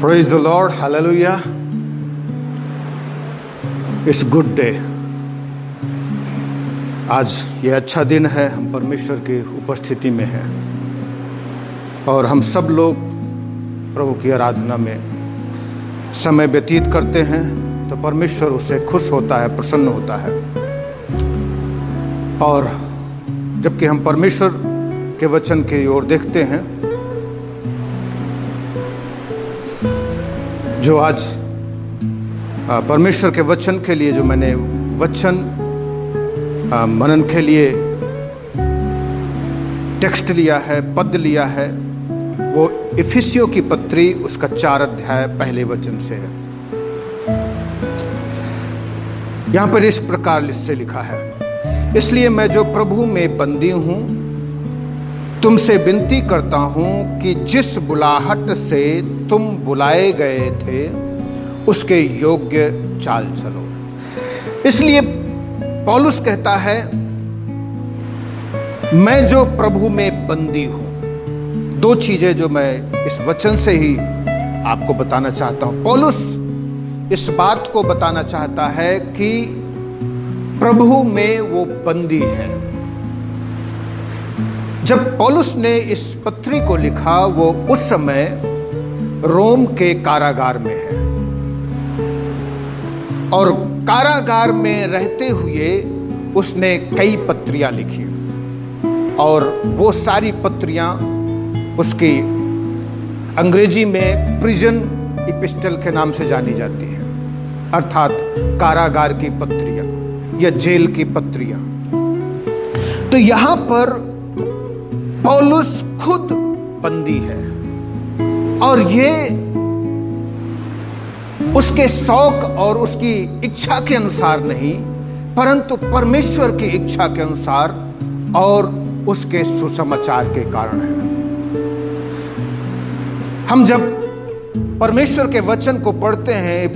Praise the Lord, hallelujah. It's good day. आज ये अच्छा दिन है, हम परमेश्वर की उपस्थिति में हैं और हम सब लोग प्रभु की आराधना में समय व्यतीत करते हैं तो परमेश्वर उससे खुश होता है, प्रसन्न होता है। और जबकि हम परमेश्वर के वचन की ओर देखते हैं, जो आज परमेश्वर के वचन के लिए जो मैंने वचन मनन के लिए टेक्स्ट लिया है, पद लिया है, वो इफिसियों की पत्री उसका 4 अध्याय पहले वचन से है। यहां पर इस प्रकार से लिखा है, इसलिए मैं जो प्रभु में बंदी हूं तुमसे विनती करता हूं कि जिस बुलाहट से तुम बुलाए गए थे उसके योग्य चाल चलो। इसलिए पौलुस कहता है, मैं जो प्रभु में बंदी हूं। 2 चीजें जो मैं इस वचन से ही आपको बताना चाहता हूं। पौलुस इस बात को बताना चाहता है कि प्रभु में वो बंदी है। जब पौलुस ने इस पत्री को लिखा, वो उस समय रोम के कारागार में है और कारागार में रहते हुए उसने कई पत्रियां लिखी और वो सारी पत्रियां उसकी अंग्रेजी में प्रिजन इपिस्टल के नाम से जानी जाती हैं, अर्थात कारागार की पत्रियां या जेल की पत्रियां। तो यहां पर पौलुस खुद बंदी है और ये उसके शौक और उसकी इच्छा के अनुसार नहीं, परंतु परमेश्वर की इच्छा के अनुसार और उसके सुसमाचार के कारण है। हम जब परमेश्वर के वचन को पढ़ते हैं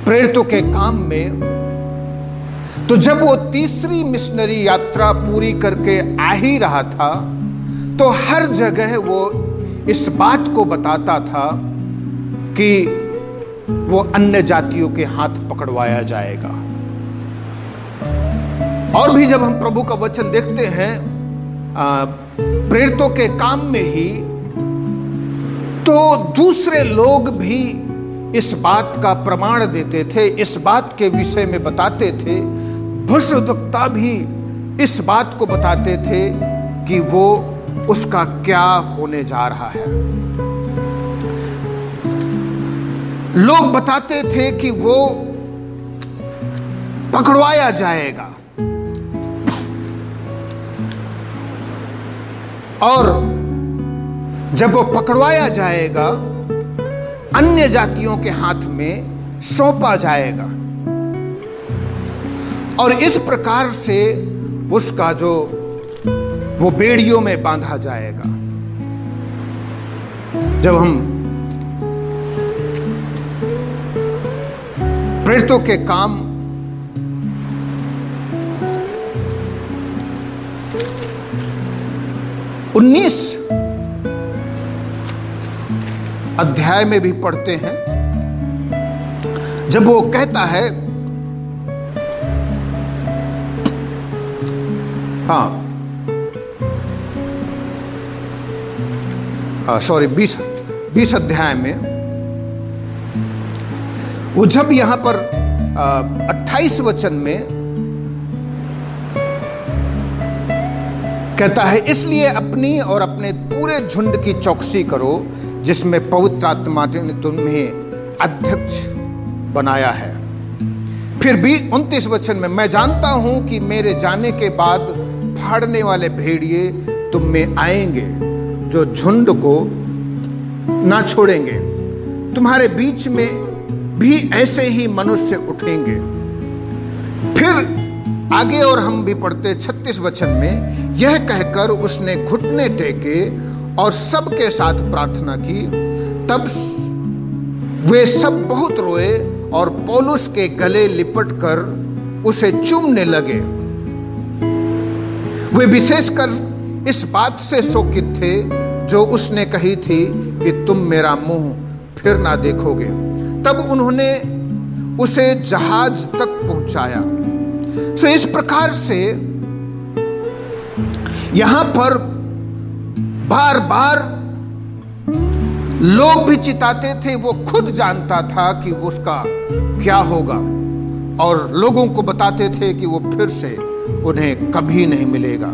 प्रेरितों के काम में, तो जब वो तीसरी मिशनरी यात्रा पूरी करके आ ही रहा था, तो हर जगह वो इस बात को बताता था कि वो अन्य जातियों के हाथ पकड़वाया जाएगा। और भी जब हम प्रभु का वचन देखते हैं प्रेरितों के काम में ही, तो दूसरे लोग भी इस बात का प्रमाण देते थे, इस बात के विषय में बताते थे। भविष्यद्वक्ता भी इस बात को बताते थे कि वो उसका क्या होने जा रहा है। लोग बताते थे कि वो पकड़वाया जाएगा और जब वो पकड़वाया जाएगा, अन्य जातियों के हाथ में सौंपा जाएगा और इस प्रकार से उसका जो वो बेड़ियों में बांधा जाएगा। जब हम प्रेरितों के काम 19 अध्याय में भी पढ़ते हैं, जब वो कहता है, हाँ 20 अध्याय में वो जब यहां पर 28 वचन में कहता है, इसलिए अपनी और अपने पूरे झुंड की चौकसी करो जिसमें पवित्र आत्मा ने तुम्हें अध्यक्ष बनाया है। फिर भी 29 वचन में, मैं जानता हूं कि मेरे जाने के बाद फाड़ने वाले भेड़िए तुम में आएंगे जो झुंड को ना छोड़ेंगे। तुम्हारे बीच में भी ऐसे ही मनुष्य उठेंगे। फिर आगे और हम भी पढ़ते 36 वचन में, यह कहकर उसने घुटने टेके और सबके साथ प्रार्थना की। तब वे सब बहुत रोए और पौलुस के गले लिपटकर उसे चूमने लगे। वे विशेषकर इस बात से शोकित थे जो उसने कही थी कि तुम मेरा मुंह फिर ना देखोगे। तब उन्होंने उसे जहाज तक पहुंचाया। सो इस प्रकार से यहां पर बार बार लोग भी चिताते थे, वो खुद जानता था कि उसका क्या होगा, और लोगों को बताते थे कि वो फिर से उन्हें कभी नहीं मिलेगा।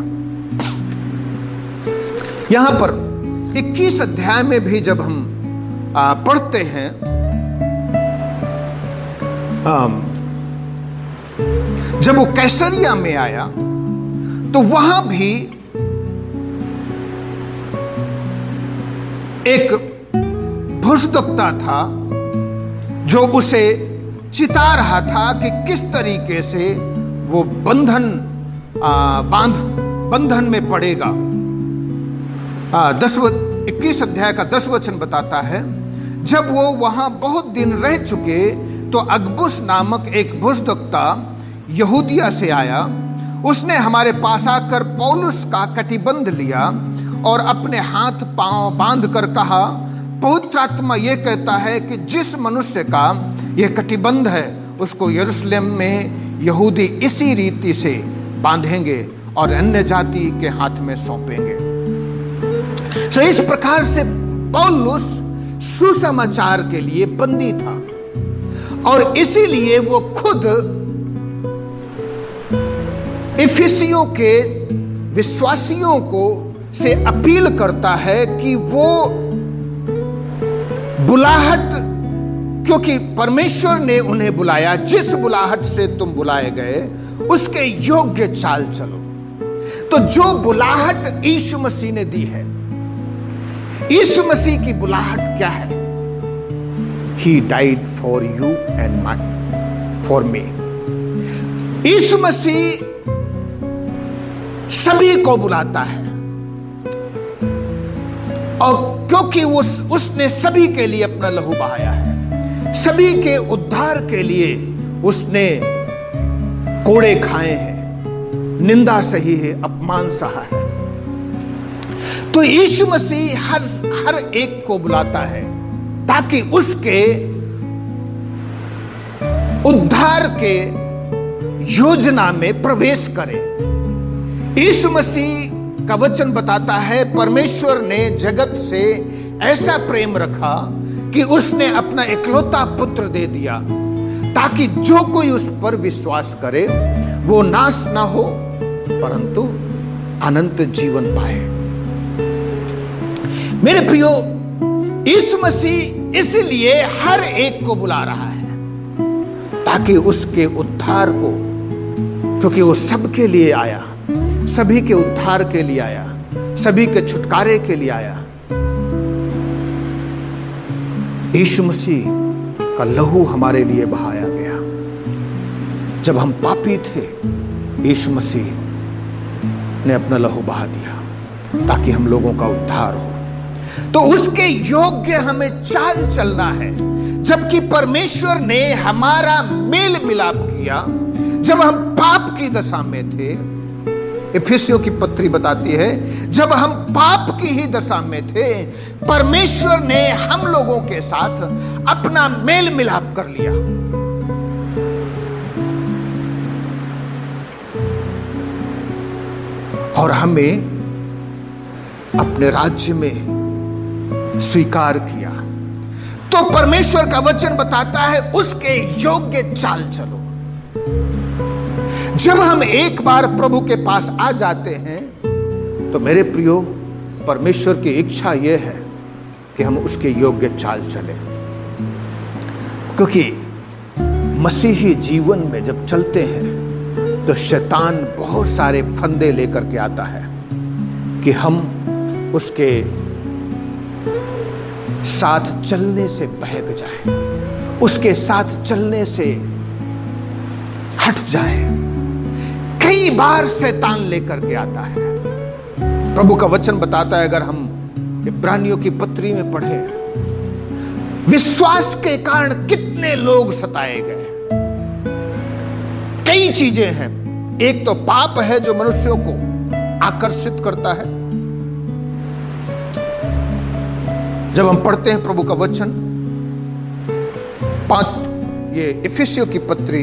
यहां पर 21 अध्याय में भी जब हम पढ़ते हैं, जब वो कैसरिया में आया तो वहां भी एक भुजदक्ता था जो उसे चिता रहा था कि किस तरीके से वो बंधन में पड़ेगा। 21 अध्याय का 10 वचन बताता है, जब वो वहां बहुत दिन रह चुके तो अगबुस नामक एक भुजदक्ता यहूदिया से आया। उसने हमारे पास आकर पौलुस का कटिबंध लिया और अपने हाथ पांव बांध कर कहा, पवित्र आत्मा यह कहता है कि जिस मनुष्य का यह कटिबंध है उसको यरूशलेम में यहूदी इसी रीति से बांधेंगे और अन्य जाति के हाथ में सौंपेंगे। तो इस प्रकार से पौलुस सुसमाचार के लिए बंदी था, और इसीलिए वो खुद इफिसियों के विश्वासियों को से अपील करता है कि वो बुलाहट, क्योंकि परमेश्वर ने उन्हें बुलाया, जिस बुलाहट से तुम बुलाए गए उसके योग्य चाल चलो। तो जो बुलाहट यीशु मसीह ने दी है, यीशु मसीह की बुलाहट क्या है? He died for you and for me. यीशु मसीह सभी को बुलाता है, और क्योंकि उसने सभी के लिए अपना लहू बहाया है, सभी के उद्धार के लिए उसने कोड़े खाए हैं, निंदा सही है, अपमान सहा है। तो यीशु मसीह हर एक को बुलाता है ताकि उसके उद्धार के योजना में प्रवेश करे। यीशु मसीह का वचन बताता है, परमेश्वर ने जगत से ऐसा प्रेम रखा कि उसने अपना इकलौता पुत्र दे दिया, ताकि जो कोई उस पर विश्वास करे वो नाश ना हो परंतु अनंत जीवन पाए। मेरे प्रियो, यीशु मसीह इसलिए हर एक को बुला रहा है ताकि उसके उद्धार को, क्योंकि वो सबके लिए आया, सभी के उद्धार के लिए आया, सभी के छुटकारे के लिए आया। यीशु मसीह का लहू हमारे लिए बहाया गया। जब हम पापी थे, यीशु मसीह ने अपना लहू बहा दिया ताकि हम लोगों का उद्धार हो। तो उसके योग्य हमें चाल चलना है। जबकि परमेश्वर ने हमारा मेल मिलाप किया जब हम पाप की दशा में थे। इफिसियों की पत्री बताती है, जब हम पाप की ही दशा में थे, परमेश्वर ने हम लोगों के साथ अपना मेल मिलाप कर लिया। और हमें अपने राज्य में स्वीकार किया। तो परमेश्वर का वचन बताता है, उसके योग्य चाल चलो। जब हम एक बार प्रभु के पास आ जाते हैं तो मेरे प्रियो, परमेश्वर की इच्छा यह है कि हम उसके योग्य चाल चलें। क्योंकि मसीही जीवन में जब चलते हैं तो शैतान बहुत सारे फंदे लेकर के आता है कि हम उसके साथ चलने से बहक जाए, उसके साथ चलने से हट जाए। कई बार शैतान लेकर के आता है। प्रभु का वचन बताता है, अगर हम इब्रानियों की पत्री में पढ़े, विश्वास के कारण कितने लोग सताए गए। कई चीजें हैं। एक तो पाप है जो मनुष्यों को आकर्षित करता है, जब हम पढ़ते हैं प्रभु का वचन 5 ये इफिसियों की पत्री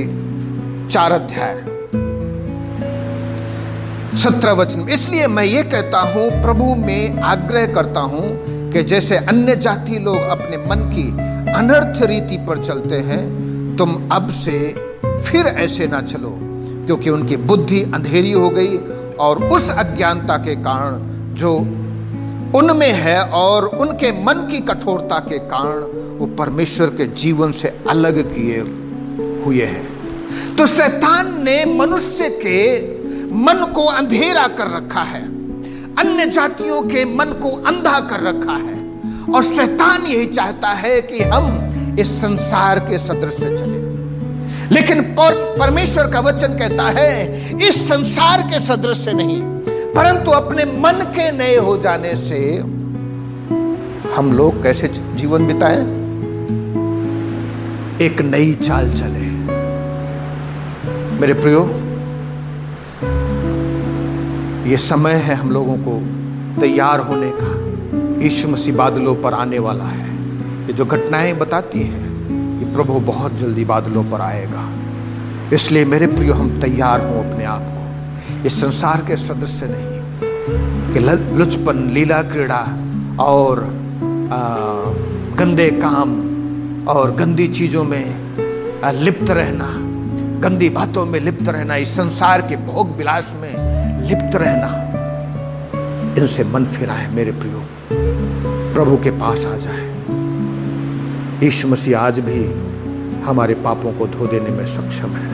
4 अध्याय 17 वचन, इसलिए मैं ये कहता हूं, प्रभु में आग्रह करता हूं कि जैसे अन्य जाति लोग अपने मन की अनर्थ रीति पर चलते हैं, तुम अब से फिर ऐसे ना चलो, क्योंकि उनकी बुद्धि अंधेरी हो गई और उस अज्ञानता के कारण जो उनमें है और उनके मन की कठोरता के कारण वो परमेश्वर के जीवन से अलग किए हुए हैं। तो शैतान ने मनुष्य के मन को अंधेरा कर रखा है, अन्य जातियों के मन को अंधा कर रखा है, और शैतान यही चाहता है कि हम इस संसार के सदृश चले। लेकिन परमेश्वर का वचन कहता है इस संसार के सदृश से नहीं, परंतु अपने मन के नए हो जाने से हम लोग कैसे जीवन बिताएं, एक नई चाल चले। मेरे प्रियो, ये समय है हम लोगों को तैयार होने का। यीशु मसीह बादलों पर आने वाला है। ये जो घटनाएं बताती हैं कि प्रभु बहुत जल्दी बादलों पर आएगा। इसलिए मेरे प्रियो, हम तैयार हों अपने आप को, इस संसार के सदस्य नहीं कि लुचपन, लीला क्रीड़ा और गंदे काम और गंदी चीजों में लिप्त रहना, गंदी बातों में लिप्त रहना, इस संसार के भोग विलास में लिप्त रहना, इनसे मन फिराए। मेरे प्रियो, प्रभु के पास आ जाए। यीशु मसीह आज भी हमारे पापों को धो देने में सक्षम है।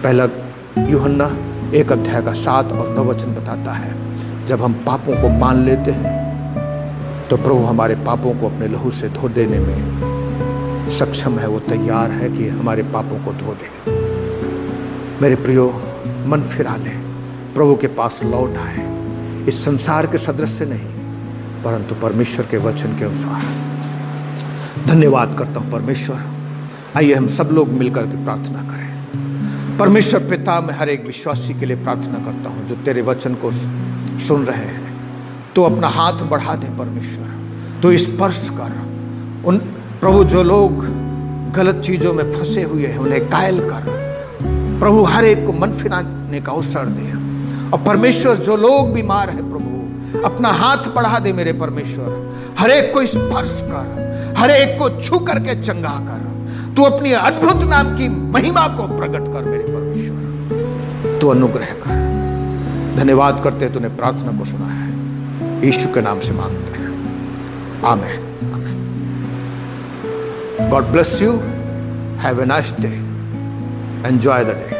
पहला यूहन्ना 1 अध्याय का 7 और 9 वचन बताता है, जब हम पापों को मान लेते हैं तो प्रभु हमारे पापों को अपने लहू से धो देने में सक्षम है। वो तैयार है कि हमारे पापों को धो दे। मेरे प्रियो, मन फिरा ले, प्रभु के पास लौट आए, इस संसार के सदृश नहीं परंतु परमेश्वर के वचन के अनुसार। धन्यवाद करता हूं परमेश्वर। आइए हम सब लोग मिलकर के प्रार्थना करें। परमेश्वर पिता, मैं हर एक विश्वासी के लिए प्रार्थना करता हूं जो तेरे वचन को सुन रहे हैं। तो अपना हाथ बढ़ा दे परमेश्वर, तो स्पर्श कर उन प्रभु जो लोग गलत चीजों में फंसे हुए हैं, उन्हें कायल कर प्रभु। हर एक को मन फिराने का अवसर दे। और परमेश्वर जो लोग बीमार है प्रभु, अपना हाथ बढ़ा दे मेरे परमेश्वर। हर एक को स्पर्श कर, हर एक को छू करके चंगा कर। तू अपनी अद्भुत नाम की महिमा को प्रकट कर मेरे परमेश्वर। तू अनुग्रह कर। धन्यवाद करते तूने प्रार्थना को सुना है, यीशु के नाम से मांगते हैं, आमीन। God bless you. Have a nice day. Enjoy the day.